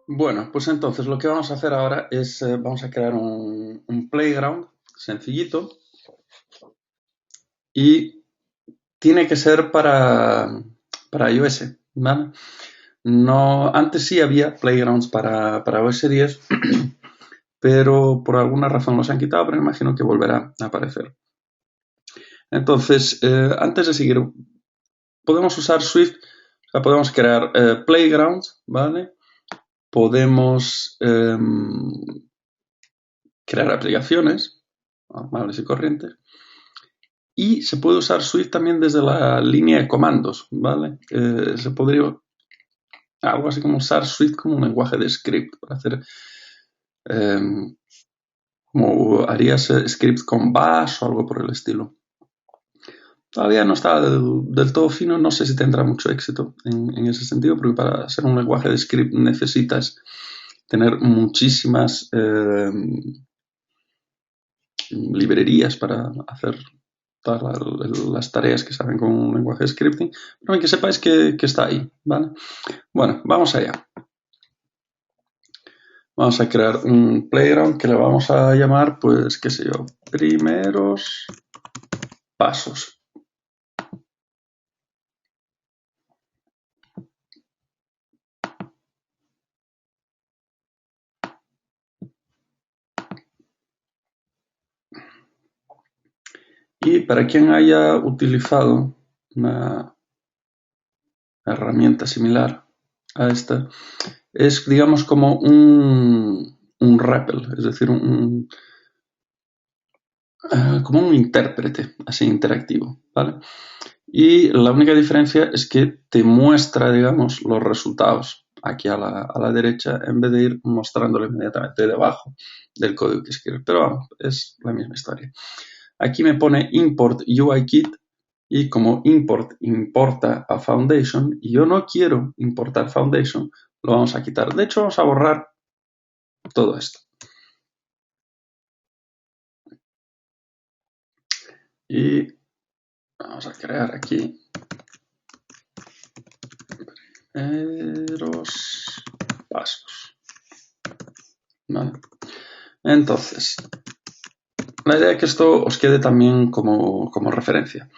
Bueno, pues entonces lo que vamos a hacer ahora es, vamos a crear un playground sencillito y tiene que ser para iOS, ¿vale? No, antes sí había playgrounds para OS 10, pero por alguna razón los han quitado, pero imagino que volverá a aparecer. Entonces, antes de seguir, podemos usar Swift, o sea, podemos crear playgrounds, ¿vale? Podemos crear aplicaciones normales y corrientes. Y se puede usar Swift también desde la línea de comandos, ¿vale? Se podría algo así como usar Swift como un lenguaje de script para hacer eh, como harías scripts con Bash o algo por el estilo. Todavía no está del todo fino, no sé si tendrá mucho éxito en ese sentido, porque para ser un lenguaje de script necesitas tener muchísimas librerías para hacer todas las tareas que salen con un lenguaje de scripting, pero que sepáis que está ahí, ¿vale? Bueno, vamos allá. Vamos a crear un playground que le vamos a llamar, pues, qué sé yo, primeros pasos. Y para quien haya utilizado una herramienta similar a esta, es, digamos, como un REPL, es decir, como un intérprete así interactivo, ¿vale? Y la única diferencia es que te muestra, digamos, los resultados aquí a la derecha en vez de ir mostrándolo inmediatamente debajo del código que escribes. Pero vamos, es la misma historia. Aquí me pone import UIKit y como import importa a Foundation y yo no quiero importar Foundation, lo vamos a quitar. De hecho, vamos a borrar todo esto. Y vamos a crear aquí los pasos. ¿Vale? Entonces, la idea es que esto os quede también como referencia.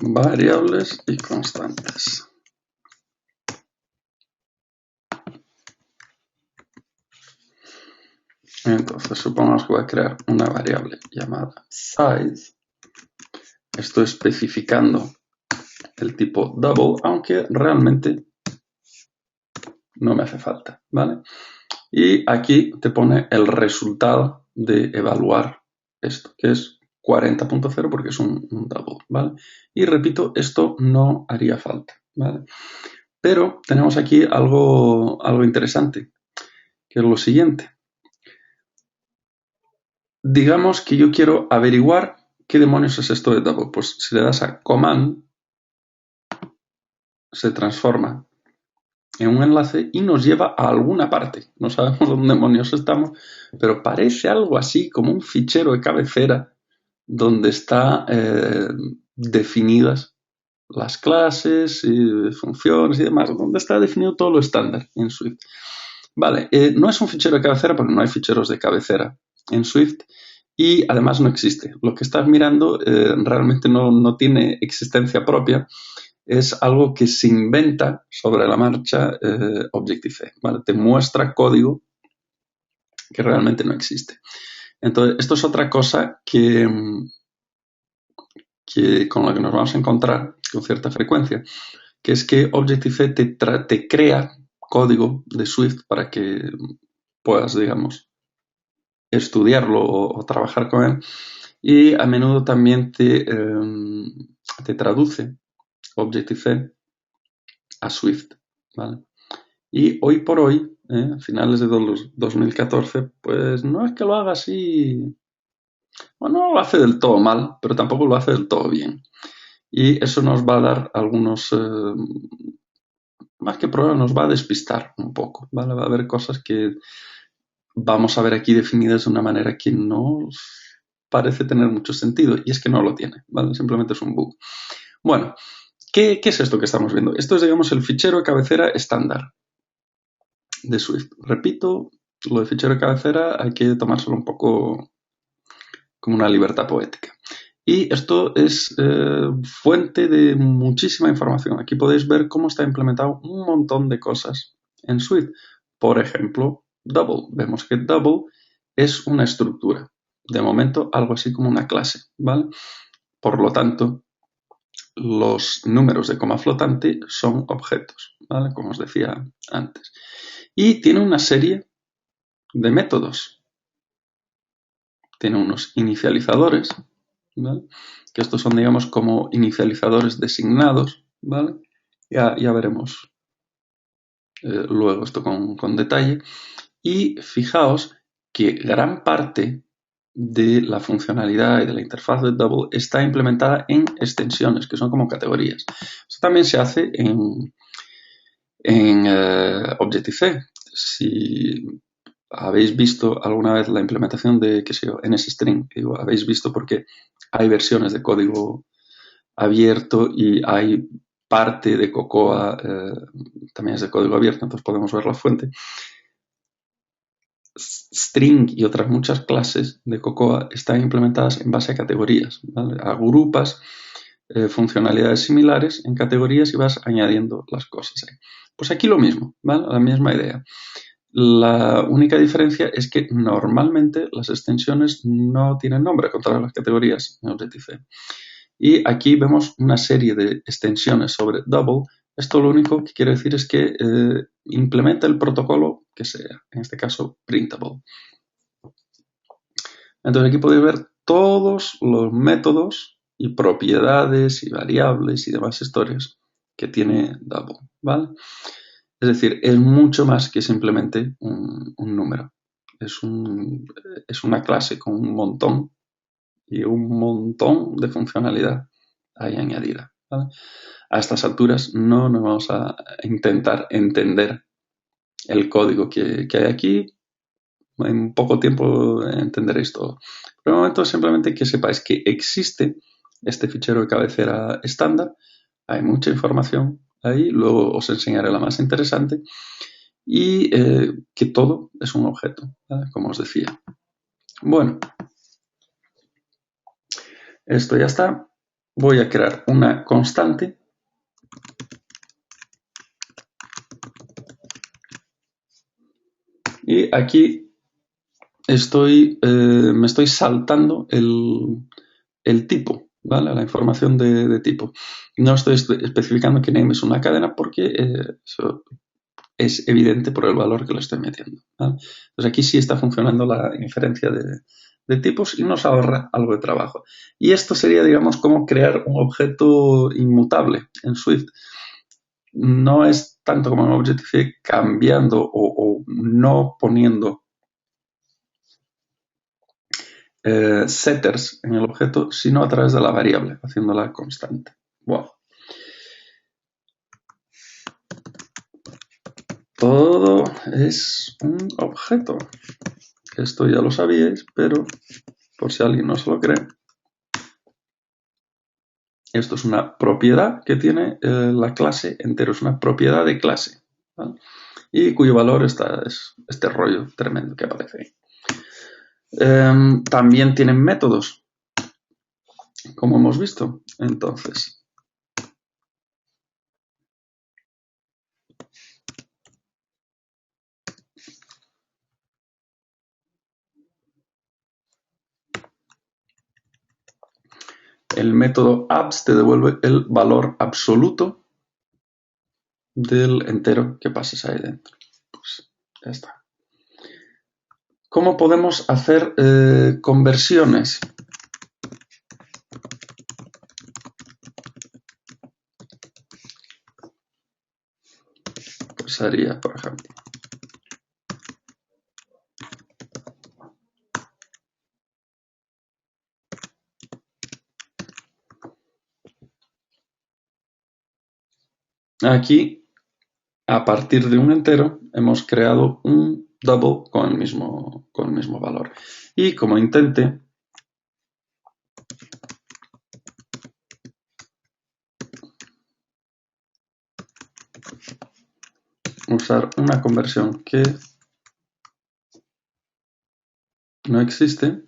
Variables y constantes. Entonces, supongamos que voy a crear una variable llamada size. Estoy especificando el tipo double, aunque realmente no me hace falta, ¿vale? Y aquí te pone el resultado de evaluar esto, que es 40.0 porque es un double, ¿vale? Y repito, esto no haría falta, ¿vale? Pero tenemos aquí algo interesante, que es lo siguiente. Digamos que yo quiero averiguar qué demonios es esto de double. Pues si le das a command, se transforma en un enlace y nos lleva a alguna parte. No sabemos dónde demonios estamos, pero parece algo así como un fichero de cabecera donde están definidas las clases, y funciones y demás, donde está definido todo lo estándar en Swift. Vale, no es un fichero de cabecera porque no hay ficheros de cabecera en Swift y además no existe. Lo que estás mirando realmente no tiene existencia propia, es algo que se inventa sobre la marcha Objective-C, ¿vale? Te muestra código que realmente no existe. Entonces, esto es otra cosa que con la que nos vamos a encontrar con cierta frecuencia, que es que Objective-C te crea código de Swift para que puedas, digamos, estudiarlo o trabajar con él, y a menudo también te traduce Objective-C a Swift, ¿vale? Y hoy por hoy, a finales de 2014, pues no es que lo haga así, bueno, no lo hace del todo mal, pero tampoco lo hace del todo bien. Y eso nos va a dar algunos, más que problemas, nos va a despistar un poco, ¿vale? Va a haber cosas que vamos a ver aquí definidas de una manera que no parece tener mucho sentido y es que no lo tiene, ¿vale? Simplemente es un bug. Bueno, ¿qué es esto que estamos viendo? Esto es, digamos, el fichero de cabecera estándar de Swift. Repito, lo de fichero de cabecera hay que tomárselo un poco como una libertad poética. Y esto es fuente de muchísima información. Aquí podéis ver cómo está implementado un montón de cosas en Swift. Por ejemplo, double. Vemos que double es una estructura. De momento, algo así como una clase, ¿vale? Por lo tanto, los números de coma flotante son objetos, ¿vale? Como os decía antes. Y tiene una serie de métodos. Tiene unos inicializadores, ¿vale? Que estos son, digamos, como inicializadores designados, ¿vale? Ya veremos luego esto con detalle. Y fijaos que gran parte de la funcionalidad y de la interfaz de Double está implementada en extensiones, que son como categorías. Esto también se hace en Objective-C. Si habéis visto alguna vez la implementación de, qué sé yo, NSString, digo, habéis visto porque hay versiones de código abierto y hay parte de Cocoa, también es de código abierto, entonces podemos ver la fuente. String y otras muchas clases de Cocoa están implementadas en base a categorías, ¿vale? Agrupas funcionalidades similares en categorías y vas añadiendo las cosas ahí. Pues aquí lo mismo, ¿vale? La misma idea. La única diferencia es que normalmente las extensiones no tienen nombre contra las categorías en Objective-C. Y aquí vemos una serie de extensiones sobre Double. Esto lo único que quiere decir es que implementa el protocolo que sea, en este caso Printable. Entonces aquí podéis ver todos los métodos y propiedades y variables y demás historias que tiene Double, ¿vale? Es decir, es mucho más que simplemente un número. Es una clase con un montón de funcionalidad ahí añadida, ¿vale? A estas alturas no nos vamos a intentar entender el código que hay aquí. En poco tiempo entenderéis todo. Por el momento simplemente que sepáis que existe este fichero de cabecera estándar. Hay mucha información ahí, luego os enseñaré la más interesante. Y que todo es un objeto, ¿vale? Como os decía. Bueno, esto ya está. Voy a crear una constante. Y aquí me estoy saltando el tipo, ¿vale? La información de tipo. No estoy especificando que name es una cadena porque eso es evidente por el valor que le estoy metiendo, ¿vale? Entonces aquí sí está funcionando la inferencia de tipos y nos ahorra algo de trabajo. Y esto sería, digamos, como crear un objeto inmutable en Swift. No es tanto como en Objective cambiando o no poniendo setters en el objeto, sino a través de la variable, haciéndola constante. Wow. Todo es un objeto. Esto ya lo sabíais, pero por si alguien no se lo cree, esto es una propiedad que tiene la clase entero, es una propiedad de clase, ¿vale? Y cuyo valor es este rollo tremendo que aparece ahí. También tienen métodos, como hemos visto. Entonces, el método abs te devuelve el valor absoluto del entero que pases ahí dentro. Pues ya está. ¿Cómo podemos hacer conversiones? Pues haría, por ejemplo, aquí, a partir de un entero, hemos creado un double con el mismo valor. Y como intente, usar una conversión que no existe.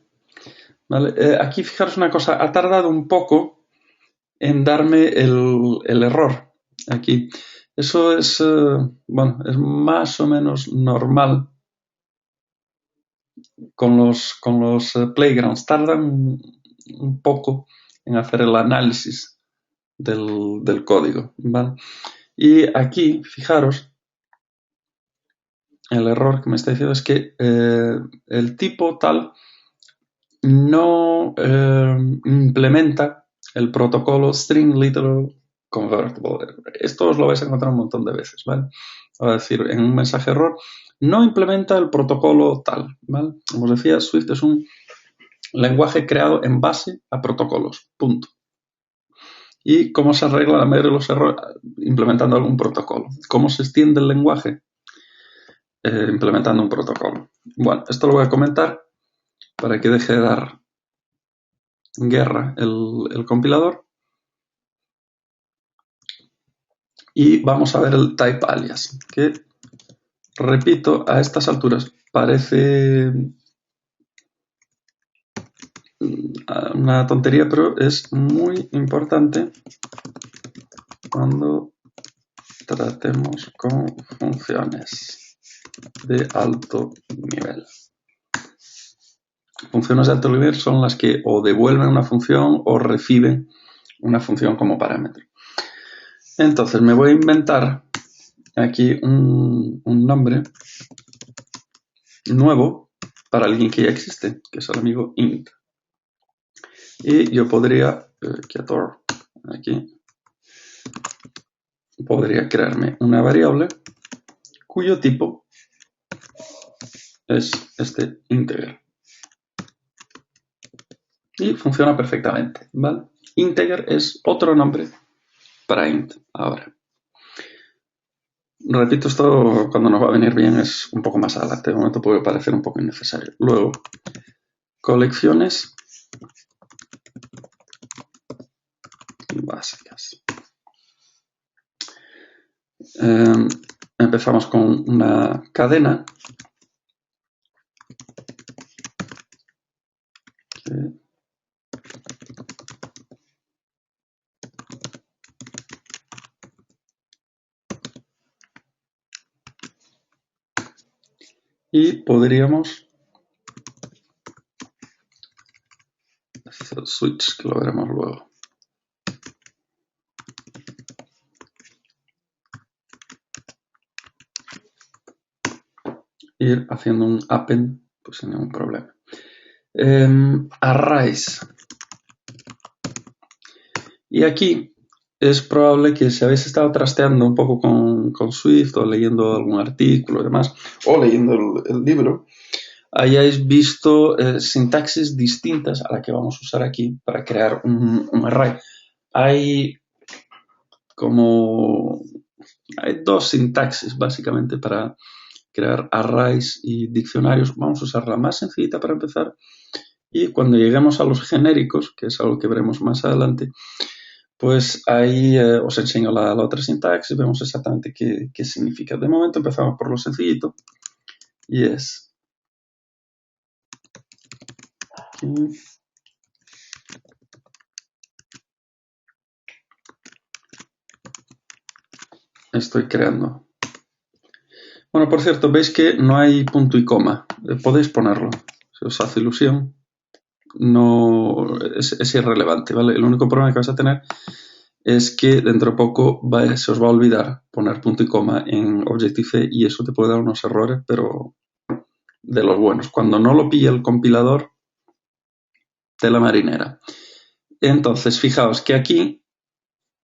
¿Vale? Aquí fijaros una cosa, ha tardado un poco en darme el error aquí. Eso es, bueno, es más o menos normal con los playgrounds. Tardan un poco en hacer el análisis del código, ¿vale? Y aquí, fijaros, el error que me está diciendo es que el tipo tal no implementa el protocolo String Literal Convertible. Esto os lo vais a encontrar un montón de veces, ¿vale? Va a decir en un mensaje error, no implementa el protocolo tal, ¿vale? Como os decía, Swift es un lenguaje creado en base a protocolos, punto. ¿Y cómo se arregla la mayoría de los errores? Implementando algún protocolo. ¿Cómo se extiende el lenguaje? Implementando un protocolo. Bueno, esto lo voy a comentar para que deje de dar guerra el compilador. Y vamos a ver el type alias, que, repito, a estas alturas parece una tontería, pero es muy importante cuando tratemos con funciones de alto nivel. Funciones de alto nivel son las que o devuelven una función o reciben una función como parámetro. Entonces me voy a inventar aquí un nombre nuevo para alguien que ya existe, que es el amigo int. Y yo podría, aquí, podría crearme una variable cuyo tipo es este integer. Y funciona perfectamente, ¿vale? Integer es otro nombre para int ahora. Repito, esto cuando nos va a venir bien es un poco más adelante. De momento puede parecer un poco innecesario. Luego, colecciones básicas. Empezamos con una cadena. Y podríamos hacer switch, que lo veremos luego. Ir haciendo un append, pues sin ningún problema. Arrays. Y aquí es probable que si habéis estado trasteando un poco con Swift o leyendo algún artículo y demás, o leyendo el libro, hayáis visto sintaxis distintas a la que vamos a usar aquí para crear un array. Hay dos sintaxis básicamente para crear arrays y diccionarios. Vamos a usar la más sencillita para empezar y cuando lleguemos a los genéricos, que es algo que veremos más adelante, pues ahí os enseño la otra sintaxis, vemos exactamente qué significa. De momento empezamos por lo sencillito y es aquí. Estoy creando. Bueno, por cierto, veis que no hay punto y coma. Podéis ponerlo. Si os hace ilusión, no es irrelevante, ¿vale? El único problema que vais a tener es que dentro de poco se os va a olvidar poner punto y coma en Objective-C y eso te puede dar unos errores, pero de los buenos. Cuando no lo pilla el compilador, tela marinera. Entonces, fijaos que aquí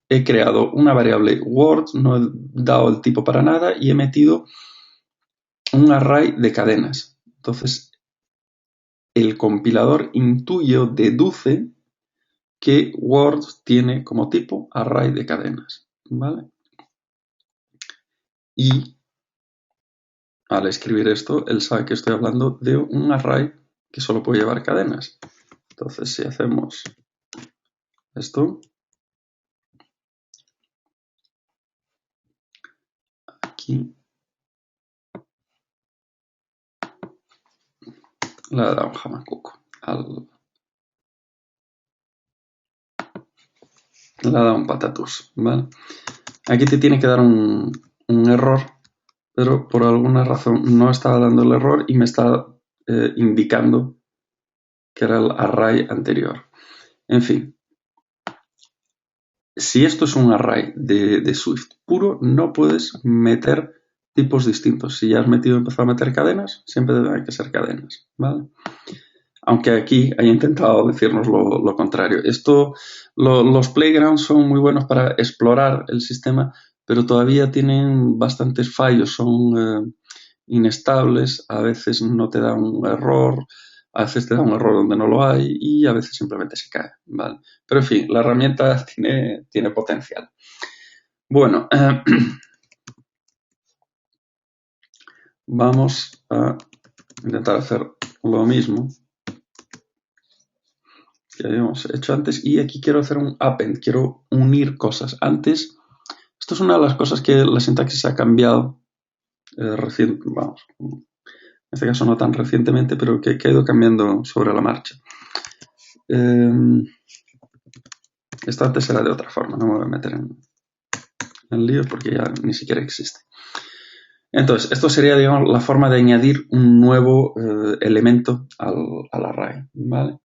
he creado una variable Word, no he dado el tipo para nada y he metido un array de cadenas. Entonces, el compilador intuye o deduce que Word tiene como tipo array de cadenas, ¿vale? Y al escribir esto, él sabe que estoy hablando de un array que solo puede llevar cadenas. Entonces, si hacemos esto, aquí Le ha dado un jamacuco. Le ha dado un patatús, ¿vale? Aquí te tiene que dar un error, pero por alguna razón no estaba dando el error y me está indicando que era el array anterior. En fin, si esto es un array de Swift puro, no puedes meter tipos distintos. Si ya has empezado a meter cadenas, siempre deben que ser cadenas, ¿vale? Aunque aquí haya intentado decirnos lo contrario. Los playgrounds son muy buenos para explorar el sistema, pero todavía tienen bastantes fallos, son inestables, a veces no te da un error, a veces te da un error donde no lo hay y a veces simplemente se cae, ¿vale? Pero en fin, la herramienta tiene potencial. Bueno, vamos a intentar hacer lo mismo que habíamos hecho antes y aquí quiero hacer un append, quiero unir cosas. Antes, esto es una de las cosas que la sintaxis ha cambiado vamos, en este caso no tan recientemente, pero que ha ido cambiando sobre la marcha. Esto antes era de otra forma, no me voy a meter en lío porque ya ni siquiera existe. Entonces, esto sería, digamos, la forma de añadir un nuevo elemento al array, ¿vale?